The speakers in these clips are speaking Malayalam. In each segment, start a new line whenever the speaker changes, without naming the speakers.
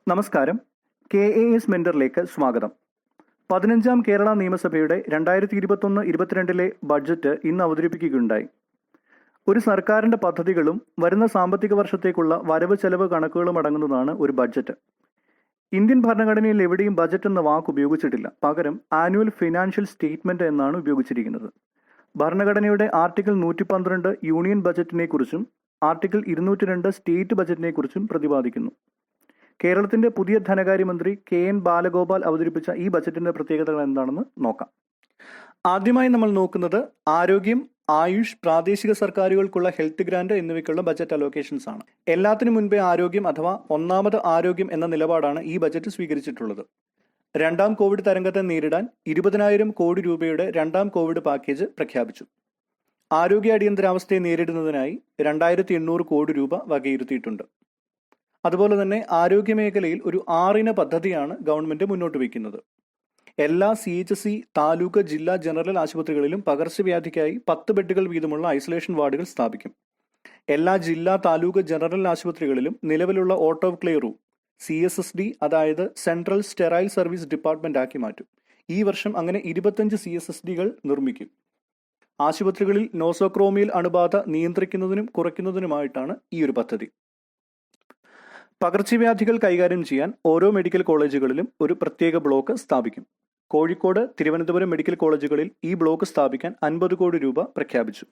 നമസ്കാരം. KAS മെന്ററിലേക്ക് സ്വാഗതം. 15ാം കേരള നിയമസഭയുടെ 2021-22 ബഡ്ജറ്റ് ഇന്ന് അവതരിപ്പിക്കുകയുണ്ടായി. ഒരു സർക്കാരിന്റെ പദ്ധതികളും വരുന്ന സാമ്പത്തിക വർഷത്തേക്കുള്ള വരവ് ചെലവ് കണക്കുകളും അടങ്ങുന്നതാണ് ഒരു ബഡ്ജറ്റ്. ഇന്ത്യൻ ഭരണഘടനയിൽ എവിടെയും ബജറ്റ് എന്ന വാക്ക് ഉപയോഗിച്ചിട്ടില്ല. പകരം ആനുവൽ ഫിനാൻഷ്യൽ സ്റ്റേറ്റ്മെന്റ് എന്നാണ് ഉപയോഗിച്ചിരിക്കുന്നത്. ഭരണഘടനയുടെ ആർട്ടിക്കിൾ 112 യൂണിയൻ ബജറ്റിനെ കുറിച്ചും ആർട്ടിക്കിൾ 202 സ്റ്റേറ്റ് ബജറ്റിനെ കുറിച്ചും പ്രതിപാദിക്കുന്നു. കേരളത്തിന്റെ പുതിയ ധനകാര്യമന്ത്രി KN ബാലഗോപാൽ അവതരിപ്പിച്ച ഈ ബജറ്റിന്റെ പ്രത്യേകതകൾ എന്താണെന്ന് നോക്കാം. ആദ്യമായി നമ്മൾ നോക്കുന്നത് ആരോഗ്യം, ആയുഷ്, പ്രാദേശിക സർക്കാരുകൾക്കുള്ള ഹെൽത്ത് ഗ്രാന്റ് എന്നിവയ്ക്കുള്ള ബജറ്റ് അലോക്കേഷൻസ് ആണ്. എല്ലാത്തിനും മുൻപേ ആരോഗ്യം അഥവാ ഒന്നാമത് ആരോഗ്യം എന്ന നിലപാടാണ് ഈ ബജറ്റ് സ്വീകരിച്ചിട്ടുള്ളത്. രണ്ടാം കോവിഡ് തരംഗത്തെ നേരിടാൻ 20,000 കോടി രൂപയുടെ രണ്ടാം കോവിഡ് പാക്കേജ് പ്രഖ്യാപിച്ചു. ആരോഗ്യ അടിയന്തരാവസ്ഥയെ നേരിടുന്നതിനായി 2,800 കോടി രൂപ വകയിരുത്തിയിട്ടുണ്ട്. അതുപോലെ തന്നെ ആരോഗ്യ മേഖലയിൽ ഒരു 6 പദ്ധതിയാണ് ഗവൺമെന്റ് മുന്നോട്ട് വയ്ക്കുന്നത്. എല്ലാ CHC, താലൂക്ക്, ജില്ലാ ജനറൽ ആശുപത്രികളിലും പകർച്ചവ്യാധിക്കായി 10 ബെഡുകൾ വീതമുള്ള ഐസൊലേഷൻ വാർഡുകൾ സ്ഥാപിക്കും. എല്ലാ ജില്ലാ, താലൂക്ക്, ജനറൽ ആശുപത്രികളിലും നിലവിലുള്ള ഓട്ടോക്ലേവ് റൂം CSSD, അതായത് സെൻട്രൽ സ്റ്റെറൈൽ സർവീസ് ഡിപ്പാർട്ട്മെന്റ് ആക്കി മാറ്റും. ഈ വർഷം അങ്ങനെ 25 CSSDകൾ നിർമ്മിക്കും. ആശുപത്രികളിൽ നോസോക്രോമിയൽ അണുബാധ നിയന്ത്രിക്കുന്നതിനും കുറയ്ക്കുന്നതിനുമായിട്ടാണ് ഈ ഒരു പദ്ധതി. പകർച്ചവ്യാധികൾ കൈകാര്യം ചെയ്യാൻ ഓരോ മെഡിക്കൽ കോളേജുകളിലും ഒരു പ്രത്യേക ബ്ലോക്ക് സ്ഥാപിക്കും. കോഴിക്കോട്, തിരുവനന്തപുരം മെഡിക്കൽ കോളേജുകളിൽ ഈ ബ്ലോക്ക് സ്ഥാപിക്കാൻ 50 കോടി രൂപ പ്രഖ്യാപിച്ചു.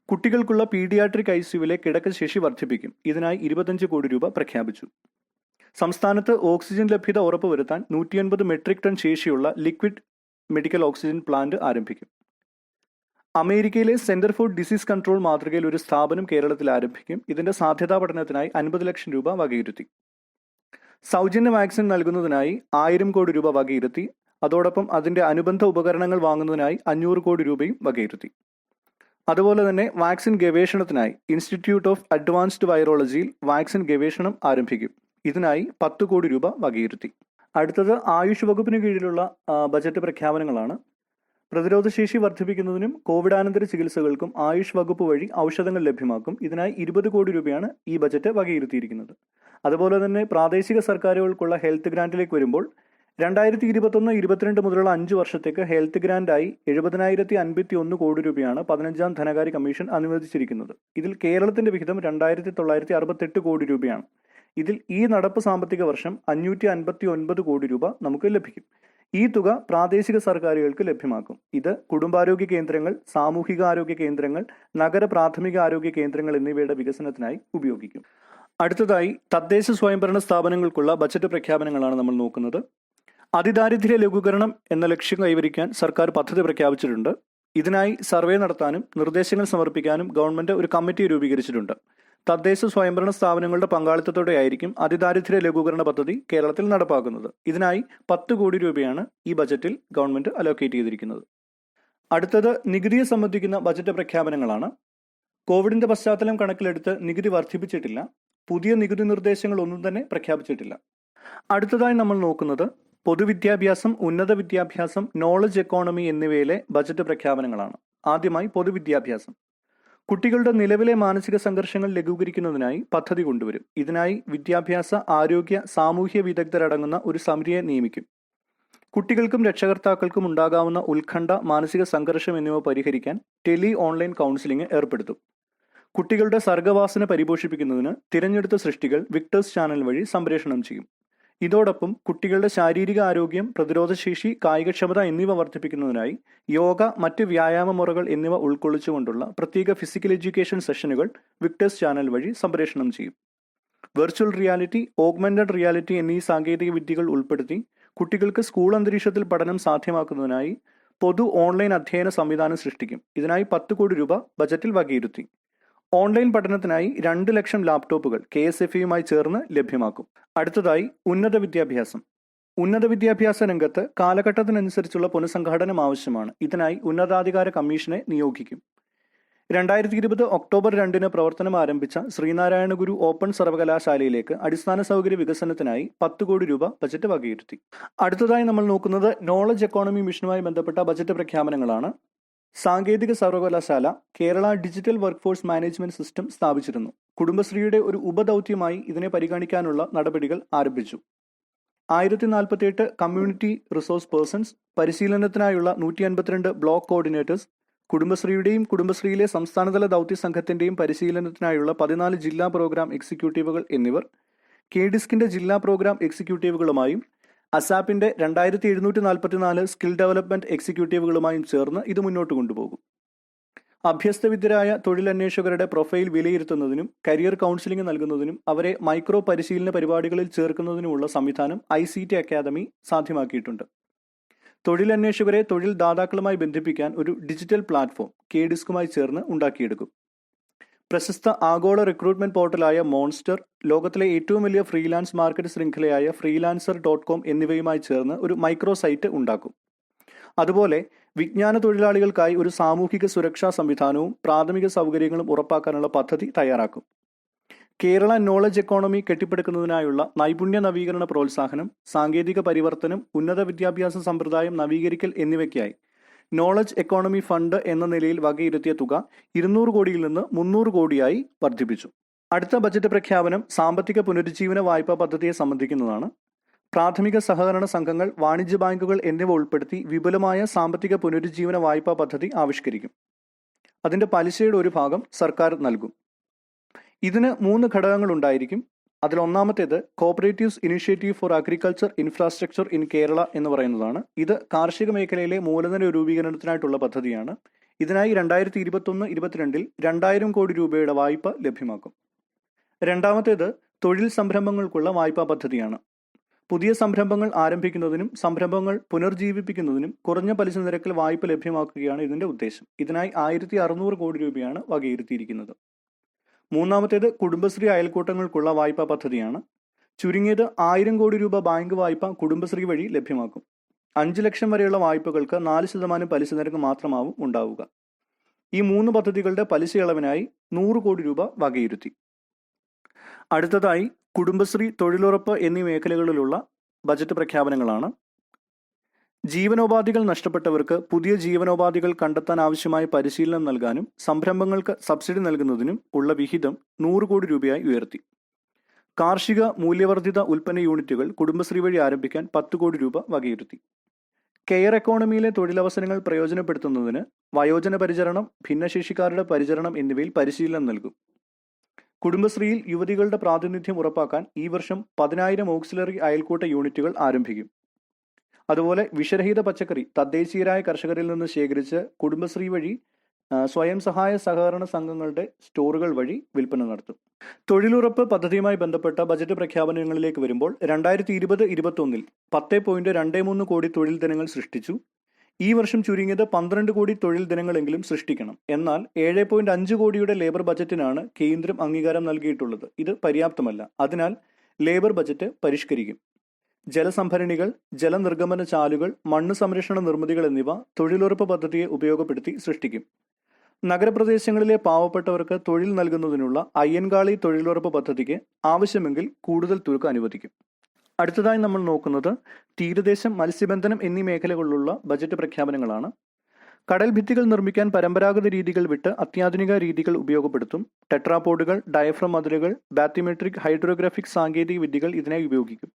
കുട്ടികൾക്കുള്ള പീഡിയാട്രിക് ICUവിലെ കിടക്ക ശേഷി വർദ്ധിപ്പിക്കും. ഇതിനായി 25 കോടി രൂപ പ്രഖ്യാപിച്ചു. സംസ്ഥാനത്ത് ഓക്സിജൻ ലഭ്യത ഉറപ്പുവരുത്താൻ 150 മെട്രിക് ടൺ ശേഷിയുള്ള ലിക്വിഡ് മെഡിക്കൽ ഓക്സിജൻ പ്ലാന്റ് ആരംഭിക്കും. അമേരിക്കയിലെ സെന്റർ ഫോർ ഡിസീസ് കൺട്രോൾ മാതൃകയിൽ ഒരു സ്ഥാപനം കേരളത്തിൽ ആരംഭിക്കും. ഇതിന്റെ സാധ്യതാ പഠനത്തിനായി 50 ലക്ഷം രൂപ വകയിരുത്തി. സൗജന്യ വാക്സിൻ നൽകുന്നതിനായി 1000 കോടി രൂപ വകയിരുത്തി. അതോടൊപ്പം അതിന്റെ അനുബന്ധ ഉപകരണങ്ങൾ വാങ്ങുന്നതിനായി 500 കോടി രൂപയും വകയിരുത്തി. അതുപോലെ തന്നെ വാക്സിൻ ഗവേഷണത്തിനായി ഇൻസ്റ്റിറ്റ്യൂട്ട് ഓഫ് അഡ്വാൻസ്ഡ് വൈറോളജിയിൽ വാക്സിൻ ഗവേഷണം ആരംഭിക്കും. ഇതിനായി 10 കോടി രൂപ വകയിരുത്തി. അടുത്തത് ആയുഷ് വകുപ്പിന് കീഴിലുള്ള ബജറ്റ് പ്രഖ്യാപനങ്ങളാണ്. പ്രതിരോധശേഷി വർദ്ധിപ്പിക്കുന്നതിനും കോവിഡാനന്തര ചികിത്സകൾക്കും ആയുഷ് വകുപ്പ് വഴി ഔഷധങ്ങൾ ലഭ്യമാക്കും. ഇതിനായി 20 കോടി രൂപയാണ് ഈ ബജറ്റ് വകയിരുത്തിയിരിക്കുന്നത്. അതുപോലെ തന്നെ പ്രാദേശിക സർക്കാരുകൾക്കുള്ള ഹെൽത്ത് ഗ്രാന്റിലേക്ക് വരുമ്പോൾ 2021-22 മുതലുള്ള 5 വർഷത്തേക്ക് ഹെൽത്ത് ഗ്രാന്റായി 70,051 കോടി രൂപയാണ് 15ാം ധനകാര്യ കമ്മീഷൻ അനുവദിച്ചിരിക്കുന്നത്. ഇതിൽ കേരളത്തിന്റെ വിഹിതം 2,968 കോടി രൂപയാണ്. ഇതിൽ ഈ നടപ്പ് സാമ്പത്തിക വർഷം 559 കോടി രൂപ നമുക്ക് ലഭിക്കും. ഈ തുക പ്രാദേശിക സർക്കാരുകൾക്ക് ലഭ്യമാക്കും. ഇത് കുടുംബാരോഗ്യ കേന്ദ്രങ്ങൾ, സാമൂഹികാരോഗ്യ കേന്ദ്രങ്ങൾ, നഗര പ്രാഥമിക ആരോഗ്യ കേന്ദ്രങ്ങൾ എന്നിവയുടെ വികസനത്തിനായി ഉപയോഗിക്കും. അടുത്തതായി തദ്ദേശ സ്വയംഭരണ സ്ഥാപനങ്ങൾക്കുള്ള ബജറ്റ് പ്രഖ്യാപനങ്ങളാണ് നമ്മൾ നോക്കുന്നത്. അതിദാരിദ്ര്യ ലഘൂകരണം എന്ന ലക്ഷ്യം കൈവരിക്കാൻ സർക്കാർ പദ്ധതി പ്രഖ്യാപിച്ചിട്ടുണ്ട്. ഇതിനായി സർവേ നടത്താനും നിർദ്ദേശങ്ങൾ സമർപ്പിക്കാനും ഗവൺമെന്റ് ഒരു കമ്മിറ്റി രൂപീകരിച്ചിട്ടുണ്ട്. തദ്ദേശ സ്വയംഭരണ സ്ഥാപനങ്ങളുടെ പങ്കാളിത്തത്തോടെയായിരിക്കും അതിദാരിദ്ര്യ ലഘൂകരണ പദ്ധതി കേരളത്തിൽ നടപ്പാക്കുന്നത്. ഇതിനായി 10 കോടി രൂപയാണ് ഈ ബജറ്റിൽ ഗവൺമെന്റ് അലോക്കേറ്റ് ചെയ്തിരിക്കുന്നത്. അടുത്തത് നികുതിയെ സംബന്ധിക്കുന്ന ബജറ്റ് പ്രഖ്യാപനങ്ങളാണ്. കോവിഡിന്റെ പശ്ചാത്തലം കണക്കിലെടുത്ത് നികുതി വർദ്ധിപ്പിച്ചിട്ടില്ല. പുതിയ നികുതി നിർദ്ദേശങ്ങൾ ഒന്നും തന്നെ പ്രഖ്യാപിച്ചിട്ടില്ല. അടുത്തതായി നമ്മൾ നോക്കുന്നത് പൊതുവിദ്യാഭ്യാസം, ഉന്നത വിദ്യാഭ്യാസം, നോളജ് എക്കോണമി എന്നിവയിലെ ബജറ്റ് പ്രഖ്യാപനങ്ങളാണ്. ആദ്യമായി പൊതുവിദ്യാഭ്യാസം. കുട്ടികളുടെ നിലവിലെ മാനസിക സംഘർഷങ്ങൾ ലഘൂകരിക്കുന്നതിനായി പദ്ധതി കൊണ്ടുവരും. ഇതിനായി വിദ്യാഭ്യാസ, ആരോഗ്യ, സാമൂഹ്യ വിദഗ്ധരടങ്ങുന്ന ഒരു സമിതിയെ നിയമിക്കും. കുട്ടികൾക്കും രക്ഷകർത്താക്കൾക്കും ഉണ്ടാകാവുന്ന ഉത്കണ്ഠ, മാനസിക സംഘർഷം എന്നിവ പരിഹരിക്കാൻ ഓൺലൈൻ കൗൺസിലിംഗ് ഏർപ്പെടുത്തും. കുട്ടികളുടെ സർഗവാസന പരിപോഷിപ്പിക്കുന്നതിന് തിരഞ്ഞെടുത്ത സൃഷ്ടികൾ വിക്ടേഴ്സ് ചാനൽ വഴി സംപ്രേഷണം ചെയ്യും. ഇതോടൊപ്പം കുട്ടികളുടെ ശാരീരിക ആരോഗ്യം, പ്രതിരോധശേഷി, കായികക്ഷമത എന്നിവ വർദ്ധിപ്പിക്കുന്നതിനായി യോഗ, മറ്റ് വ്യായാമ മുറകൾ എന്നിവ ഉൾക്കൊള്ളിച്ചുകൊണ്ടുള്ള പ്രത്യേക ഫിസിക്കൽ എഡ്യൂക്കേഷൻ സെഷനുകൾ വിക്ടേഴ്സ് ചാനൽ വഴി സംപ്രേഷണം ചെയ്യും. വെർച്വൽ റിയാലിറ്റി, ഓഗ്മെന്റഡ് റിയാലിറ്റി എന്നീ സാങ്കേതിക വിദ്യകൾ ഉൾപ്പെടുത്തി കുട്ടികൾക്ക് സ്കൂൾ അന്തരീക്ഷത്തിൽ പഠനം സാധ്യമാക്കുന്നതിനായി പൊതു ഓൺലൈൻ അധ്യയന സംവിധാനം സൃഷ്ടിക്കും. ഇതിനായി 10 കോടി രൂപ ബജറ്റിൽ വകയിരുത്തി. ഓൺലൈൻ പഠനത്തിനായി 2 ലക്ഷം ലാപ്ടോപ്പുകൾ KSFEയുമായി ചേർന്ന് ലഭ്യമാക്കും. അടുത്തതായി ഉന്നത വിദ്യാഭ്യാസം. ഉന്നത വിദ്യാഭ്യാസ രംഗത്ത് കാലഘട്ടത്തിനനുസരിച്ചുള്ള പുനഃസംഘാടനം ആവശ്യമാണ്. ഇതിനായി ഉന്നതാധികാര കമ്മീഷനെ നിയോഗിക്കും. 2020 ഒക്ടോബർ 2 പ്രവർത്തനം ആരംഭിച്ച ശ്രീനാരായണ ഗുരു ഓപ്പൺ സർവകലാശാലയിലേക്ക് അടിസ്ഥാന സൗകര്യ വികസനത്തിനായി 10 കോടി രൂപ ബജറ്റ് വകയിരുത്തി. അടുത്തതായി നമ്മൾ നോക്കുന്നത് നോളജ് എക്കോണമി മിഷനുമായി ബന്ധപ്പെട്ട ബജറ്റ് പ്രഖ്യാപനങ്ങളാണ്. സാങ്കേതിക സർവകലാശാല Kerala digital workforce management system സ്ഥാപിച്ചിരുന്നു. കുടുംബശ്രീയുടെ ഒരു ഉപദൗത്യമായി ഇതിനെ പരിഗണിക്കാനുള്ള നടപടികൾ ആരംഭിച്ചു. 1048 കമ്മ്യൂണിറ്റി റിസോഴ്സ് പേഴ്സൺസ്, പരിശീലനത്തിനായുള്ള 152 ബ്ലോക്ക് കോർഡിനേറ്റേഴ്സ്, കുടുംബശ്രീയുടെയും കുടുംബശ്രീയിലെ സംസ്ഥാനതല ദൗത്യ സംഘത്തിന്റെയും പരിശീലനത്തിനായുള്ള 14 ജില്ലാ പ്രോഗ്രാം എക്സിക്യൂട്ടീവുകൾ എന്നിവർ കെ-ഡിസ്കിന്റെ ജില്ലാ പ്രോഗ്രാം എക്സിക്യൂട്ടീവുകളുമായും അസാപ്പിന്റെ 2744 സ്കിൽ ഡെവലപ്മെന്റ് എക്സിക്യൂട്ടീവുകളുമായും ചേർന്ന് ഇത് മുന്നോട്ട് കൊണ്ടുപോകും. അഭ്യസ്തവിദ്യരായ തൊഴിലന്വേഷകരുടെ പ്രൊഫൈൽ വിലയിരുത്തുന്നതിനും കരിയർ കൗൺസിലിംഗ് നൽകുന്നതിനും അവരെ മൈക്രോ പരിശീലന പരിപാടികളിൽ ചേർക്കുന്നതിനുമുള്ള സംവിധാനം ICT അക്കാദമി സാധ്യമാക്കിയിട്ടുണ്ട്. തൊഴിലന്വേഷകരെ തൊഴിൽ ദാതാക്കളുമായി ബന്ധിപ്പിക്കാൻ ഒരു ഡിജിറ്റൽ പ്ലാറ്റ്ഫോം കെ-ഡിസ്കുമായി ചേർന്ന് ഉണ്ടാക്കിയെടുക്കും. പ്രശസ്ത ആഗോള റിക്രൂട്ട്മെന്റ് പോർട്ടലായ മോൺസ്റ്റർ, ലോകത്തിലെ ഏറ്റവും വലിയ ഫ്രീലാൻസ് മാർക്കറ്റ് ശൃംഖലയായ freelancer.com എന്നിവയുമായി ചേർന്ന് ഒരു മൈക്രോ സൈറ്റ് ഉണ്ടാക്കും. അതുപോലെ വിജ്ഞാന തൊഴിലാളികൾക്കായി ഒരു സാമൂഹിക സുരക്ഷാ സംവിധാനവും പ്രാഥമിക സൗകര്യങ്ങളും ഉറപ്പാക്കാനുള്ള പദ്ധതി തയ്യാറാക്കും. കേരള നോളജ് എക്കോണമി കെട്ടിപ്പടുക്കുന്നതിനായുള്ള നൈപുണ്യ നവീകരണ പ്രോത്സാഹനം, സാങ്കേതിക പരിവർത്തനം, ഉന്നത വിദ്യാഭ്യാസ സമ്പ്രദായം നവീകരിക്കൽ എന്നിവയ്ക്കായി നോളജ് എക്കോണമി ഫണ്ട് എന്ന നിലയിൽ വകയിരുത്തിയ തുക 200 കോടിയിൽ നിന്ന് 300 കോടിയായി വർദ്ധിപ്പിച്ചു. അടുത്ത ബജറ്റ് പ്രഖ്യാപനം സാമ്പത്തിക പുനരുജ്ജീവന വായ്പാ പദ്ധതിയെ സംബന്ധിക്കുന്നതാണ്. പ്രാഥമിക സഹകരണ സംഘങ്ങൾ, വാണിജ്യ ബാങ്കുകൾ എന്നിവ ഉൾപ്പെടുത്തി വിപുലമായ സാമ്പത്തിക പുനരുജ്ജീവന വായ്പാ പദ്ധതി ആവിഷ്കരിക്കും. അതിന്റെ പലിശയുടെ ഒരു ഭാഗം സർക്കാർ നൽകും. ഇതിന് 3 ഘടകങ്ങൾ ഉണ്ടായിരിക്കും. അതിൽ ഒന്നാമത്തേത് cooperatives initiative four agriculture infrastructure in Kerala എന്ന് പറയുന്നതാണ്. ഇത് കാർഷിക മേഖലയിലെ മൂലധന രൂപീകരണത്തിനായിട്ടുള്ള പദ്ധതിയാണ്. ഇതിനായി 2021-22 2000 കോടി രൂപയുടെ വായ്പ ലഭ്യമാക്കും. രണ്ടാമത്തേത് തൊഴിൽ സംരംഭങ്ങൾക്കുള്ള വായ്പാ പദ്ധതിയാണ്. പുതിയ സംരംഭങ്ങൾ ആരംഭിക്കുന്നതിനും സംരംഭങ്ങൾ പുനർജീവിപ്പിക്കുന്നതിനും കുറഞ്ഞ പലിശ നിരക്കിൽ വായ്പ ലഭ്യമാക്കുകയാണ് ഇതിന്റെ ഉദ്ദേശം. ഇതിനായി 1600 കോടി രൂപയാണ് വകയിരുത്തിയിരിക്കുന്നത്. മൂന്നാമത്തേത് കുടുംബശ്രീ അയൽക്കൂട്ടങ്ങൾക്കുള്ള വായ്പാ പദ്ധതിയാണ്. ചുരുങ്ങിയത് 1000 കോടി രൂപ ബാങ്ക് വായ്പ കുടുംബശ്രീ വഴി ലഭ്യമാക്കും. 5 ലക്ഷം വരെയുള്ള വായ്പകൾക്ക് 4% പലിശ നിരക്ക് മാത്രമാവും ഉണ്ടാവുക. ഈ 3 പദ്ധതികളുടെ പലിശ ഇളവിനായി 100 കോടി രൂപ വകയിരുത്തി. അടുത്തതായി കുടുംബശ്രീ, തൊഴിലുറപ്പ് എന്നീ മേഖലകളിലുള്ള ബജറ്റ് പ്രഖ്യാപനങ്ങളാണ്. ജീവനോപാധികൾ നഷ്ടപ്പെട്ടവർക്ക് പുതിയ ജീവനോപാധികൾ കണ്ടെത്താൻ ആവശ്യമായ പരിശീലനം നൽകാനും സംരംഭങ്ങൾക്ക് സബ്സിഡി നൽകുന്നതിനും ഉള്ള വിഹിതം 100 കോടി രൂപയായി ഉയർത്തി. കാർഷിക മൂല്യവർദ്ധിത ഉൽപ്പന്ന യൂണിറ്റുകൾ കുടുംബശ്രീ വഴി ആരംഭിക്കാൻ 10 കോടി രൂപ വകയിരുത്തി. കെയർ എക്കോണമിയിലെ തൊഴിലവസരങ്ങൾ പ്രയോജനപ്പെടുത്തുന്നതിന് വയോജന പരിചരണം, ഭിന്നശേഷിക്കാരുടെ പരിചരണം എന്നിവയിൽ പരിശീലനം നൽകും. കുടുംബശ്രീയിൽ യുവതികളുടെ പ്രാതിനിധ്യം ഉറപ്പാക്കാൻ ഈ വർഷം 10,000 ഓക്സിലറി അയൽക്കൂട്ട യൂണിറ്റുകൾ ആരംഭിക്കും. അതുപോലെ വിഷരഹിത പച്ചക്കറി തദ്ദേശീയരായ കർഷകരിൽ നിന്ന് ശേഖരിച്ച് കുടുംബശ്രീ വഴി സ്വയം സഹായ സഹകരണ സംഘങ്ങളുടെ സ്റ്റോറുകൾ വഴി വിൽപ്പന നടത്തും. തൊഴിലുറപ്പ് പദ്ധതിയുമായി ബന്ധപ്പെട്ട ബജറ്റ് പ്രഖ്യാപനങ്ങളിലേക്ക് വരുമ്പോൾ 2020-21 10.23 കോടി തൊഴിൽ ദിനങ്ങൾ സൃഷ്ടിച്ചു. ഈ വർഷം ചുരുങ്ങിയത് 12 കോടി തൊഴിൽ ദിനങ്ങളെങ്കിലും സൃഷ്ടിക്കണം. എന്നാൽ 7.5 കോടിയുടെ ലേബർ ബജറ്റിനാണ് കേന്ദ്രം അംഗീകാരം നൽകിയിട്ടുള്ളത്. ഇത് പര്യാപ്തമല്ല. അതിനാൽ ലേബർ ബജറ്റ് പരിഷ്കരിക്കും. ജലസംഭരണികൾ, ജലനിർഗമന ചാലുകൾ, മണ്ണ് സംരക്ഷണ നിർമ്മിതികൾ എന്നിവ തൊഴിലുറപ്പ് പദ്ധതിയെ ഉപയോഗപ്പെടുത്തി സൃഷ്ടിക്കും. നഗരപ്രദേശങ്ങളിലെ പാവപ്പെട്ടവർക്ക് തൊഴിൽ നൽകുന്നതിനുള്ള അയ്യൻകാളി തൊഴിലുറപ്പ് പദ്ധതിക്ക് ആവശ്യമെങ്കിൽ കൂടുതൽ തുക അനുവദിക്കും. അടുത്തതായി നമ്മൾ നോക്കുന്നത് തീരദേശം, മത്സ്യബന്ധനം എന്നീ മേഖലകളിലുള്ള ബജറ്റ് പ്രഖ്യാപനങ്ങളാണ്. കടൽ ഭിത്തികൾ നിർമ്മിക്കാൻ പരമ്പരാഗത രീതികൾ വിട്ട് അത്യാധുനിക രീതികൾ ഉപയോഗപ്പെടുത്തും. ടെട്രാപോഡുകൾ, ഡയഫ്രം മതിലുകൾ, ബാത്തിമെട്രിക്, ഹൈഡ്രോഗ്രാഫിക് സാങ്കേതിക വിദ്യകൾ ഇതിനായി ഉപയോഗിക്കും.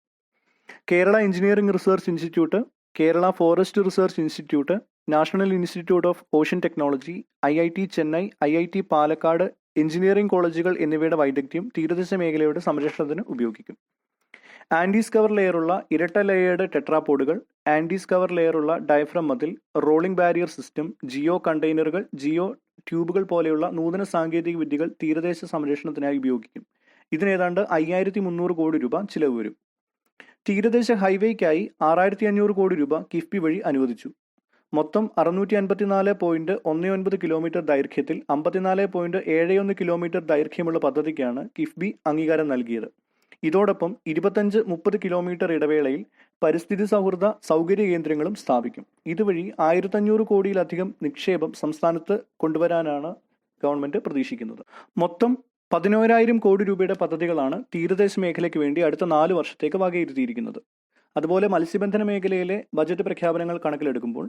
Kerala engineering research institute, Kerala forest research institute, national institute of ocean technology, IIT Chennai, IIT Palakkad, engineering കോളേജുകൾ എന്നിവയുടെ വൈദഗ്ധ്യം തീരദേശ മേഖലയുടെ സംരക്ഷണത്തിന് ഉപയോഗിക്കും. ആൻഡീസ് കവർ ലെയറുള്ള ഇരട്ട ലെയേർഡ് ടെട്രാപോഡുകൾ, ആൻഡീസ് കവർ ലെയറുള്ള ഡയഫ്രം മതിൽ, റോളിംഗ് ബാരിയർ സിസ്റ്റം, ജിയോ കണ്ടെയ്നറുകൾ, ജിയോ ട്യൂബുകൾ പോലെയുള്ള നൂതന സാങ്കേതിക വിദ്യകൾ തീരദേശ സംരക്ഷണത്തിനായി ഉപയോഗിക്കും. ഇതിന് ഏതാണ്ട് 5300 കോടി രൂപ ചിലവ് വരും. തീരദേശ ഹൈവേക്കായി 6500 കോടി രൂപ കിഫ്ബി വഴി അനുവദിച്ചു. മൊത്തം 654.19 കിലോമീറ്റർ ദൈർഘ്യത്തിൽ 54.71 കിലോമീറ്റർ ദൈർഘ്യമുള്ള പദ്ധതിക്കാണ് കിഫ്ബി അംഗീകാരം നൽകിയത്. ഇതോടൊപ്പം 25-30 കിലോമീറ്റർ ഇടവേളയിൽ പരിസ്ഥിതി സൗഹൃദ സൗകര്യ കേന്ദ്രങ്ങളും സ്ഥാപിക്കും. ഇതുവഴി 1500 കോടിയിലധികം നിക്ഷേപം സംസ്ഥാനത്ത് കൊണ്ടുവരാനാണ് ഗവൺമെന്റ് പ്രതീക്ഷിക്കുന്നത്. മൊത്തം 11,000 കോടി രൂപയുടെ പദ്ധതികളാണ് തീരദേശ മേഖലയ്ക്ക് വേണ്ടി അടുത്ത 4 വർഷത്തേക്ക് വകയിരുത്തിയിരിക്കുന്നത്. അതുപോലെ മത്സ്യബന്ധന മേഖലയിലെ ബജറ്റ് പ്രഖ്യാപനങ്ങൾ കണക്കിലെടുക്കുമ്പോൾ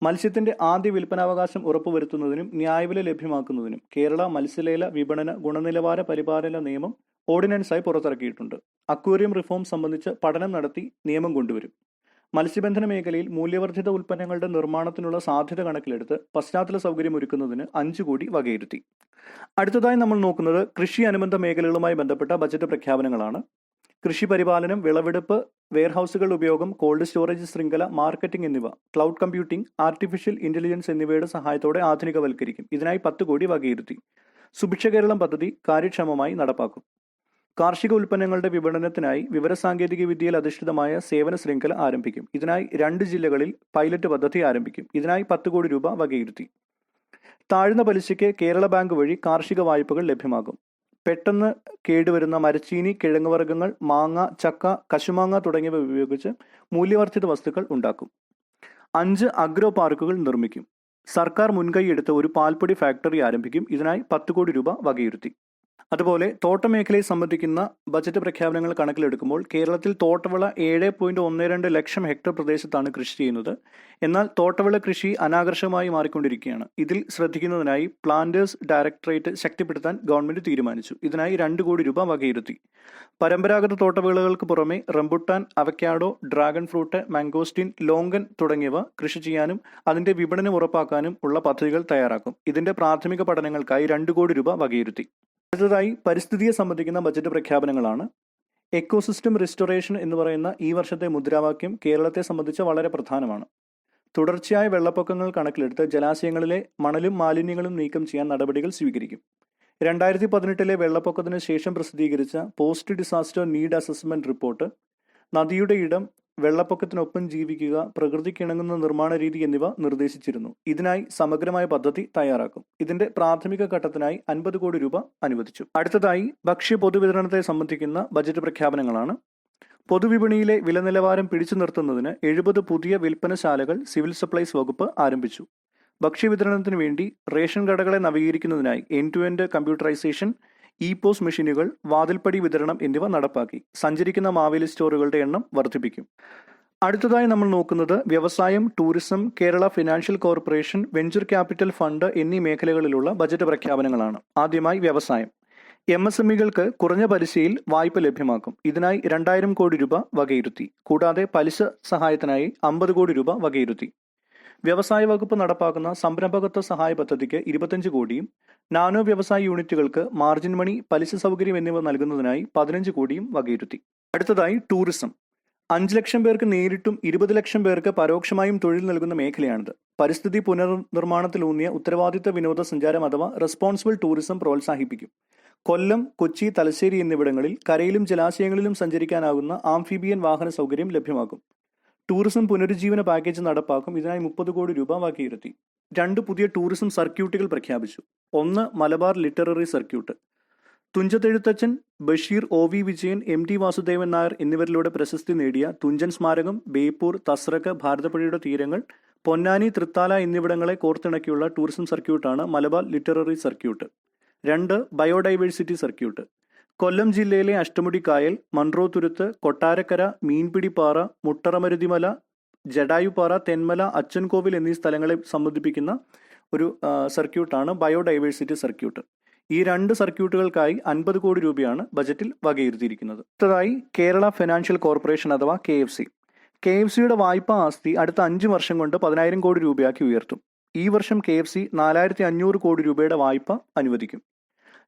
മത്സ്യത്തിന്റെ ആദ്യ വിൽപ്പനാവകാശം ഉറപ്പുവരുത്തുന്നതിനും ന്യായവില ലഭ്യമാക്കുന്നതിനും കേരള മത്സ്യലേല വിപണന ഗുണനിലവാര പരിപാലന നിയമം ഓർഡിനൻസായി പുറത്തിറക്കിയിട്ടുണ്ട്. അക്വേറിയം റിഫോം സംബന്ധിച്ച് പഠനം നടത്തി നിയമം കൊണ്ടുവരും. മത്സ്യബന്ധന മേഖലയിൽ മൂല്യവർദ്ധിത ഉൽപ്പന്നങ്ങളുടെ നിർമ്മാണത്തിനുള്ള സാധ്യത കണക്കിലെടുത്ത് പശ്ചാത്തല സൗകര്യമൊരുക്കുന്നതിന് 5 കോടി വകയിരുത്തി. അടുത്തതായി നമ്മൾ നോക്കുന്നത് കൃഷി അനുബന്ധ മേഖലകളുമായി ബന്ധപ്പെട്ട ബജറ്റ് പ്രഖ്യാപനങ്ങളാണ്. കൃഷി പരിപാലനം, വിളവെടുപ്പ്, വെയർഹൌസുകളുടെ ഉപയോഗം, കോൾഡ് സ്റ്റോറേജ് ശൃംഖല, മാർക്കറ്റിംഗ് എന്നിവ ക്ലൗഡ് കമ്പ്യൂട്ടിംഗ്, ആർട്ടിഫിഷ്യൽ ഇന്റലിജൻസ് എന്നിവയുടെ സഹായത്തോടെ ആധുനികവൽക്കരിക്കും. ഇതിനായി 10 കോടി വകയിരുത്തി. സുഭിക്ഷ കേരളം പദ്ധതി കാര്യക്ഷമമായി നടപ്പാക്കും. കാർഷിക ഉൽപ്പന്നങ്ങളുടെ വിപണനത്തിനായി വിവരസാങ്കേതിക വിദ്യയിൽ അധിഷ്ഠിതമായ സേവന ശൃംഖല ആരംഭിക്കും. ഇതിനായി 2 ജില്ലകളിൽ പൈലറ്റ് പദ്ധതി ആരംഭിക്കും. ഇതിനായി 10 കോടി രൂപ വകയിരുത്തി. താഴ്ന്ന പലിശയ്ക്ക് കേരള ബാങ്ക് വഴി കാർഷിക വായ്പകൾ ലഭ്യമാകും. പെട്ടെന്ന് കേടുവരുന്ന മരച്ചീനി, കിഴങ്ങുവർഗ്ഗങ്ങൾ, മാങ്ങ, ചക്ക, കശുമാങ്ങ തുടങ്ങിയവ ഉപയോഗിച്ച് മൂല്യവർദ്ധിത വസ്തുക്കൾ ഉണ്ടാക്കും. 5 അഗ്രോ പാർക്കുകൾ നിർമ്മിക്കും. സർക്കാർ മുൻകൈയെടുത്ത് ഒരു പാൽപ്പൊടി ഫാക്ടറി ആരംഭിക്കും. ഇതിനായി 10 കോടി രൂപ വകയിരുത്തി. അതുപോലെ തോട്ടമേഖലയെ സംബന്ധിക്കുന്ന ബജറ്റ് പ്രഖ്യാപനങ്ങൾ കണക്കിലെടുക്കുമ്പോൾ കേരളത്തിൽ തോട്ടവിള 7.12 ലക്ഷം ഹെക്ടർ പ്രദേശത്താണ് കൃഷി ചെയ്യുന്നത്. എന്നാൽ തോട്ടവിള കൃഷി അനാകർഷകമായി മാറിക്കൊണ്ടിരിക്കുകയാണ്. ഇതിൽ ശ്രദ്ധിക്കുന്നതിനായി പ്ലാന്റേഴ്സ് ഡയറക്ടറേറ്റ് ശക്തിപ്പെടുത്താൻ ഗവൺമെന്റ് തീരുമാനിച്ചു. ഇതിനായി 2 കോടി രൂപ വകയിരുത്തി. പരമ്പരാഗത തോട്ടവിളകൾക്ക് പുറമെ rambutan, avocado, dragon fruit, mangosteen, longan തുടങ്ങിയവ കൃഷി ചെയ്യാനും അതിന്റെ വിപണനം ഉറപ്പാക്കാനും ഉള്ള പദ്ധതികൾ തയ്യാറാക്കും. ഇതിന്റെ പ്രാഥമിക പഠനങ്ങൾക്കായി 2 കോടി രൂപ വകയിരുത്തി. അടുത്തതായി പരിസ്ഥിതിയെ സംബന്ധിക്കുന്ന ബജറ്റ് പ്രഖ്യാപനങ്ങളാണ്. എക്കോസിസ്റ്റം റിസ്റ്റോറേഷൻ എന്ന് പറയുന്ന ഈ വർഷത്തെ മുദ്രാവാക്യം കേരളത്തെ സംബന്ധിച്ച് വളരെ പ്രധാനമാണ്. തുടർച്ചയായ വെള്ളപ്പൊക്കങ്ങൾ കണക്കിലെടുത്ത് ജലാശയങ്ങളിലെ മണലും മാലിന്യങ്ങളും നീക്കം ചെയ്യാൻ നടപടികൾ സ്വീകരിക്കും. 2018 വെള്ളപ്പൊക്കത്തിന് ശേഷം പ്രസിദ്ധീകരിച്ച post disaster need assessment report നദിയുടെ ഇടം, വെള്ളപ്പൊക്കത്തിനൊപ്പം ജീവിക്കുക, പ്രകൃതിക്കിണങ്ങുന്ന നിർമ്മാണ രീതി എന്നിവ നിർദ്ദേശിച്ചിരുന്നു. ഇതിനായി സമഗ്രമായ പദ്ധതി തയ്യാറാക്കും. ഇതിന്റെ പ്രാഥമിക ഘട്ടത്തിനായി 50 കോടി രൂപ അനുവദിച്ചു. അടുത്തതായി ഭക്ഷ്യ പൊതുവിതരണത്തെ സംബന്ധിക്കുന്ന ബജറ്റ് പ്രഖ്യാപനങ്ങളാണ്. പൊതുവിപണിയിലെ വില നിലവാരം പിടിച്ചു നിർത്തുന്നതിന് 70 പുതിയ വിൽപ്പനശാലകൾ സിവിൽ സപ്ലൈസ് വകുപ്പ് ആരംഭിച്ചു. ഭക്ഷ്യവിതരണത്തിനു വേണ്ടി റേഷൻ കടകളെ നവീകരിക്കുന്നതിനായി end to end computerization, e POS മെഷീനുകൾ, വാതിൽപ്പടി വിതരണം എന്നിവ നടപ്പാക്കി. സഞ്ചരിക്കുന്ന മാവേലി സ്റ്റോറുകളുടെ എണ്ണം വർദ്ധിപ്പിക്കും. അടുത്തതായി നമ്മൾ നോക്കുന്നത് വ്യവസായം, tourism, Kerala financial corporation, venture capital fund എന്നീ മേഖലകളിലുള്ള ബജറ്റ് പ്രഖ്യാപനങ്ങളാണ്. ആദ്യമായി വ്യവസായം. MSMEകൾക്ക് കുറഞ്ഞ പലിശയിൽ വായ്പ ലഭ്യമാക്കും. ഇതിനായി 2000 കോടി രൂപ വകയിരുത്തി. കൂടാതെ പലിശ സഹായത്തിനായി 50 കോടി രൂപ വകയിരുത്തി. വ്യവസായ വകുപ്പ് നടപ്പാക്കുന്ന സംരംഭകത്വ സഹായ പദ്ധതിക്ക് 25 കോടിയും നാനോ വ്യവസായ യൂണിറ്റുകൾക്ക് മാർജിൻ മണി, പലിശ സൗകര്യം എന്നിവ നൽകുന്നതിനായി 15 കോടിയും വകയിരുത്തി. അടുത്തതായി ടൂറിസം. 5 ലക്ഷം പേർക്ക് നേരിട്ടും 20 ലക്ഷം പേർക്ക് പരോക്ഷമായും തൊഴിൽ നൽകുന്ന മേഖലയാണിത്. പരിസ്ഥിതി പുനർനിർമ്മാണത്തിലൂന്നിയ ഉത്തരവാദിത്ത വിനോദസഞ്ചാരം അഥവാ റെസ്പോൺസിബിൾ ടൂറിസം പ്രോത്സാഹിപ്പിക്കും. കൊല്ലം, കൊച്ചി, തലശ്ശേരി എന്നിവിടങ്ങളിൽ കരയിലും ജലാശയങ്ങളിലും സഞ്ചരിക്കാനാകുന്ന ആംഫിബിയൻ വാഹന സൗകര്യം ലഭ്യമാക്കും. ടൂറിസം പുനരുജ്ജീവന പാക്കേജ് നടപ്പാക്കും. ഇതിനായി 30 കോടി രൂപ വകയിരുത്തി. 2 പുതിയ ടൂറിസം സർക്യൂട്ടുകൾ പ്രഖ്യാപിച്ചു. 1 Malabar literary circuit. Thunchathezhuthachan, Basheer, OV Vijayan, MT Vasudevan Nair എന്നിവരിലൂടെ പ്രശസ്തി നേടിയ തുഞ്ചൻ സ്മാരകം, ബേപ്പൂർ, തസ്രക്ക്, ഭാരതപ്പുഴയുടെ തീരങ്ങൾ, പൊന്നാനി, തൃത്താല എന്നിവിടങ്ങളെ കോർത്തിണക്കിയുള്ള ടൂറിസം സർക്യൂട്ടാണ് Malabar literary circuit. 2 biodiversity circuit. Kollam ജില്ലയിലെ അഷ്ടമുടി കായൽ, മൺട്രോ തുരുത്ത്, കൊട്ടാരക്കര, മീൻപിടിപ്പാറ, മുട്ടറമരുതിമല, ജഡായുപ്പാറ, തെന്മല, അച്ചൻകോവിൽ എന്നീ സ്ഥലങ്ങളെ സംബന്ധിപ്പിക്കുന്ന ഒരു സർക്യൂട്ടാണ് ബയോഡൈവേഴ്സിറ്റി സർക്യൂട്ട്. ഈ 2 സർക്യൂട്ടുകൾക്കായി 50 കോടി രൂപയാണ് ബജറ്റിൽ വകയിരുത്തിയിരിക്കുന്നത്. അടുത്തതായി കേരള ഫിനാൻഷ്യൽ കോർപ്പറേഷൻ അഥവാ KFC. KFCയുടെ വായ്പാ ആസ്തി അടുത്ത 5 വർഷം കൊണ്ട് 10,000 കോടി രൂപയാക്കി ഉയർത്തും. ഈ വർഷം KFC 4500 കോടി രൂപയുടെ വായ്പ അനുവദിക്കും.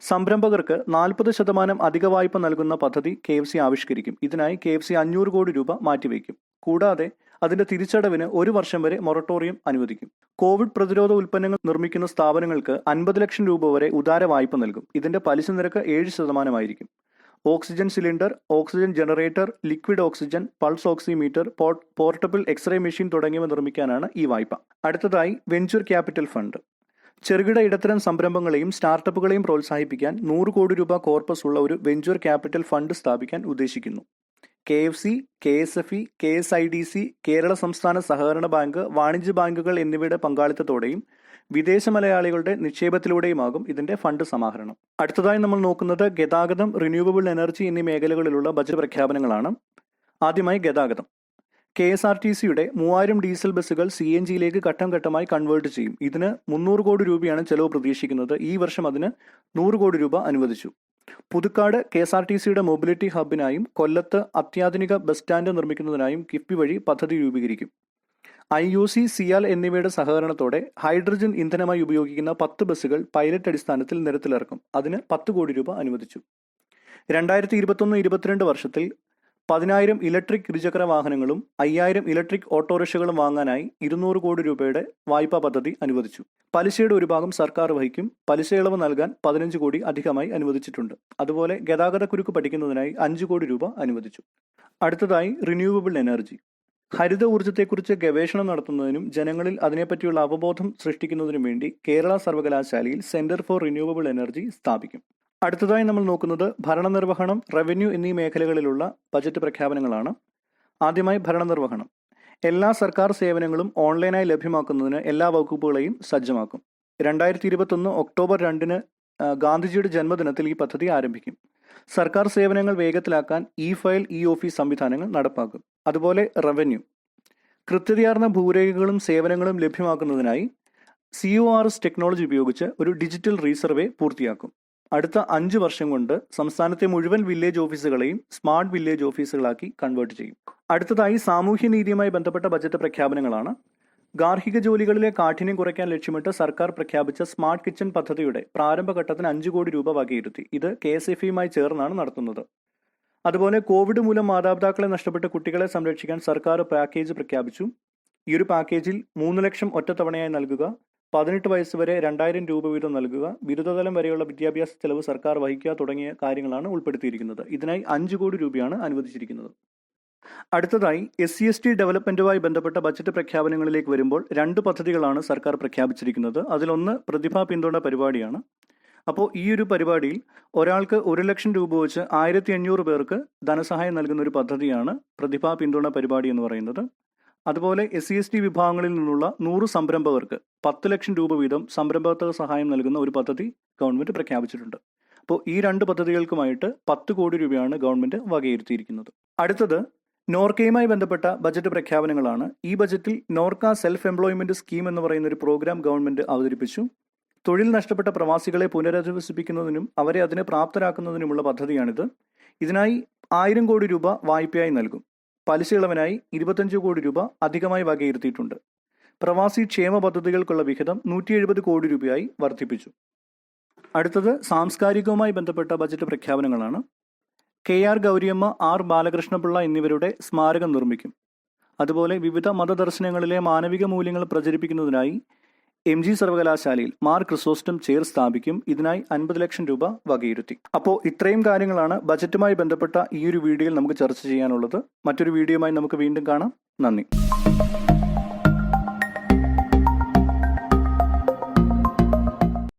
സംരംഭകർക്ക് 40% അധിക വായ്പ നൽകുന്ന പദ്ധതി KFC ആവിഷ്കരിക്കും. ഇതിനായി KFC 500 കോടി രൂപ മാറ്റിവെക്കും. കൂടാതെ അതിന്റെ തിരിച്ചടവിന് 1 വർഷം വരെ മൊറട്ടോറിയം അനുവദിക്കും. കോവിഡ് പ്രതിരോധ ഉൽപ്പന്നങ്ങൾ നിർമ്മിക്കുന്ന സ്ഥാപനങ്ങൾക്ക് 50 ലക്ഷം രൂപ വരെ ഉദാര വായ്പ നൽകും. ഇതിന്റെ പലിശ നിരക്ക് 7% oxygen cylinder, oxygen generator, liquid oxygen, pulse oximeter, portable x-ray machine തുടങ്ങിയവ നിർമ്മിക്കാനാണ് ഈ വായ്പ. അടുത്തതായി വെഞ്ചർ ക്യാപിറ്റൽ ഫണ്ട്. ചെറുകിട ഇടത്തരം സംരംഭങ്ങളെയും സ്റ്റാർട്ടപ്പുകളെയും പ്രോത്സാഹിപ്പിക്കാൻ 100 കോടി രൂപ കോർപ്പസ് ഉള്ള ഒരു വെഞ്ചർ ക്യാപിറ്റൽ ഫണ്ട് സ്ഥാപിക്കാൻ ഉദ്ദേശിക്കുന്നു. KFC, KSFE, KSIDC, കേരള സംസ്ഥാന സഹകരണ ബാങ്ക്, വാണിജ്യ ബാങ്കുകൾ എന്നിവയുടെ പങ്കാളിത്തത്തോടെയും വിദേശ മലയാളികളുടെ നിക്ഷേപത്തിലൂടെയുമാകും ഇതിന്റെ ഫണ്ട് സമാഹരണം. അടുത്തതായി നമ്മൾ നോക്കുന്നത് ഗതാഗതം, റിന്യൂവബിൾ എനർജി എന്നീ മേഖലകളിലുള്ള ബജറ്റ് പ്രഖ്യാപനങ്ങളാണ്. ആദ്യമായി ഗതാഗതം. KSRTCയുടെ 3000 ഡീസൽ ബസ്സുകൾ CNGയിലേക്ക് ഘട്ടം ഘട്ടമായി കൺവേർട്ട് ചെയ്യും. ഇതിന് 300 കോടി രൂപയാണ് ചെലവ് പ്രതീക്ഷിക്കുന്നത്. ഈ വർഷം അതിന് 100 കോടി രൂപ അനുവദിച്ചു. പുതുക്കാട് KSRTCയുടെ മൊബിലിറ്റി ഹബിനായും കൊല്ലത്ത് അത്യാധുനിക ബസ് സ്റ്റാൻഡ് നിർമ്മിക്കുന്നതിനായും കിഫ്ബി വഴി പദ്ധതി രൂപീകരിക്കും. IOC, സിയാൽ എന്നിവയുടെ സഹകരണത്തോടെ ഹൈഡ്രജൻ ഇന്ധനമായി ഉപയോഗിക്കുന്ന 10 ബസ്സുകൾ പൈലറ്റ് അടിസ്ഥാനത്തിൽ നിരത്തിലിറക്കും. അതിന് 10 കോടി രൂപ അനുവദിച്ചു. 2021-22 വർഷത്തിൽ 10,000 ഇലക്ട്രിക് ഇരുചക്ര വാഹനങ്ങളും 5,000 ഇലക്ട്രിക് ഓട്ടോറിക്ഷകളും വാങ്ങാനായി 200 കോടി രൂപയുടെ വായ്പാ പദ്ധതി അനുവദിച്ചു. പലിശയുടെ ഒരു ഭാഗം സർക്കാർ വഹിക്കും. പലിശ ഇളവ് നൽകാൻ 15 കോടി അധികമായി അനുവദിച്ചിട്ടുണ്ട്. അതുപോലെ ഗതാഗതക്കുരുക്ക് പഠിക്കുന്നതിനായി 5 കോടി രൂപ അനുവദിച്ചു. അടുത്തതായി റിന്യൂവബിൾ എനർജി. ഹരിത ഊർജ്ജത്തെക്കുറിച്ച് ഗവേഷണം നടത്തുന്നതിനും ജനങ്ങളിൽ അതിനെപ്പറ്റിയുള്ള അവബോധം സൃഷ്ടിക്കുന്നതിനും വേണ്ടി കേരള സർവകലാശാലയിൽ സെന്റർ ഫോർ റിന്യൂവബിൾ എനർജി സ്ഥാപിക്കും. അടുത്തതായി നമ്മൾ നോക്കുന്നത് ഭരണനിർവഹണം, റവന്യൂ എന്നീ മേഖലകളിലുള്ള ബജറ്റ് പ്രഖ്യാപനങ്ങളാണ്. ആദ്യമായി ഭരണനിർവഹണം. എല്ലാ സർക്കാർ സേവനങ്ങളും ഓൺലൈനായി ലഭ്യമാക്കുന്നതിന് എല്ലാ വകുപ്പുകളെയും സജ്ജമാക്കും. 2021 ഒക്ടോബർ 2 ഗാന്ധിജിയുടെ ജന്മദിനത്തിൽ ഈ പദ്ധതി ആരംഭിക്കും. സർക്കാർ സേവനങ്ങൾ വേഗത്തിലാക്കാൻ ഇ-ഫയൽ, ഇ-ഓഫീസ് സംവിധാനങ്ങൾ നടപ്പാക്കും. അതുപോലെ റവന്യൂ. കൃത്യതയാർന്ന ഭൂരേഖകളും സേവനങ്ങളും ലഭ്യമാക്കുന്നതിനായി CORS ടെക്നോളജി ഉപയോഗിച്ച് ഒരു ഡിജിറ്റൽ റീസർവേ പൂർത്തിയാക്കും. അടുത്ത 5 വർഷം കൊണ്ട് സംസ്ഥാനത്തെ മുഴുവൻ വില്ലേജ് ഓഫീസുകളെയും സ്മാർട്ട് വില്ലേജ് ഓഫീസുകളാക്കി കൺവേർട്ട് ചെയ്യും. അടുത്തതായി സാമൂഹ്യനീതിയുമായി ബന്ധപ്പെട്ട ബജറ്റ് പ്രഖ്യാപനങ്ങളാണ്. ഗാർഹിക ജോലികളിലെ കാഠിന്യം കുറയ്ക്കാൻ ലക്ഷ്യമിട്ട് സർക്കാർ പ്രഖ്യാപിച്ച സ്മാർട്ട് കിച്ചൺ പദ്ധതിയുടെ പ്രാരംഭഘട്ടത്തിന് 5 കോടി രൂപ വകയിരുത്തി. ഇത് KSFEയുമായി ചേർന്നാണ് നടത്തുന്നത്. അതുപോലെ കോവിഡ് മൂലം മാതാപിതാക്കളെ നഷ്ടപ്പെട്ട കുട്ടികളെ സംരക്ഷിക്കാൻ സർക്കാർ പാക്കേജ് പ്രഖ്യാപിച്ചു. ഈ ഒരു പാക്കേജിൽ 3 ലക്ഷം ഒറ്റത്തവണയായി നൽകുക, 18 വയസ്സ് വരെ 2,000 രൂപ വീതം നൽകുക, ബിരുദതലം വരെയുള്ള വിദ്യാഭ്യാസ ചെലവ് സർക്കാർ വഹിക്കുക തുടങ്ങിയ കാര്യങ്ങളാണ് ഉൾപ്പെടുത്തിയിരിക്കുന്നത്. ഇതിനായി 5 കോടി രൂപയാണ് അനുവദിച്ചിരിക്കുന്നത്. അടുത്തതായി SC/ST ഡെവലപ്മെന്റുമായി ബന്ധപ്പെട്ട ബജറ്റ് പ്രഖ്യാപനങ്ങളിലേക്ക് വരുമ്പോൾ 2 പദ്ധതികളാണ് സർക്കാർ പ്രഖ്യാപിച്ചിരിക്കുന്നത്. അതിലൊന്ന് പ്രതിഭാ പിന്തുണ പരിപാടിയാണ്. അപ്പോൾ ഈ ഒരു പരിപാടിയിൽ ഒരാൾക്ക് 1 ലക്ഷം രൂപ വെച്ച് 1,500 പേർക്ക് ധനസഹായം നൽകുന്ന ഒരു പദ്ധതിയാണ് പ്രതിഭാ പിന്തുണ പരിപാടി എന്ന് പറയുന്നത്. അതുപോലെ SC/ST വിഭാഗങ്ങളിൽ നിന്നുള്ള 100 സംരംഭകർക്ക് 10 ലക്ഷം രൂപ വീതം സംരംഭകത്വ സഹായം നൽകുന്ന ഒരു പദ്ധതി ഗവൺമെന്റ് പ്രഖ്യാപിച്ചിട്ടുണ്ട്. അപ്പോൾ ഈ 2 പദ്ധതികൾക്കുമായിട്ട് 10 കോടി രൂപയാണ് ഗവൺമെന്റ് വകയിരുത്തിയിരിക്കുന്നത്. അടുത്തത് നോർക്കയുമായി ബന്ധപ്പെട്ട ബജറ്റ് പ്രഖ്യാപനങ്ങളാണ്. ഈ ബജറ്റിൽ നോർക്ക സെൽഫ് എംപ്ലോയ്മെന്റ് സ്കീം എന്ന് പറയുന്ന ഒരു പ്രോഗ്രാം ഗവൺമെന്റ് അവതരിപ്പിച്ചു. തൊഴിൽ നഷ്ടപ്പെട്ട പ്രവാസികളെ പുനരധിവസിപ്പിക്കുന്നതിനും അവരെ അതിന് പ്രാപ്തരാക്കുന്നതിനുമുള്ള പദ്ധതിയാണിത്. ഇതിനായി 1000 കോടി രൂപ വായ്പയായി നൽകും. പലിശ ഇളവിനായി 25 കോടി രൂപ അധികമായി വകയിരുത്തിയിട്ടുണ്ട്. പ്രവാസി ക്ഷേമ പദ്ധതികൾക്കുള്ള വിഹിതം 170 കോടി രൂപയായി വർദ്ധിപ്പിച്ചു. അടുത്തത് സാംസ്കാരികവുമായി ബന്ധപ്പെട്ട ബജറ്റ് പ്രഖ്യാപനങ്ങളാണ്. KR ഗൗരിയമ്മ, R ബാലകൃഷ്ണപിള്ള എന്നിവരുടെ സ്മാരകം നിർമ്മിക്കും. അതുപോലെ വിവിധ മതദർശനങ്ങളിലെ മാനവിക മൂല്യങ്ങൾ പ്രചരിപ്പിക്കുന്നതിനായി MG സർവകലാശാലയിൽ മാർ ക്രിസോസ്റ്റം ചെയർ സ്ഥാപിക്കും. ഇതിനായി 50 ലക്ഷം രൂപ വകയിരുത്തി. അപ്പോൾ ഇത്രയും കാര്യങ്ങളാണ് ബജറ്റുമായി ബന്ധപ്പെട്ട ഈ ഒരു വീഡിയോയിൽ നമുക്ക് ചർച്ച ചെയ്യാനുള്ളത്. മറ്റൊരു വീഡിയോയുമായി നമുക്ക് വീണ്ടും കാണാം. നന്ദി.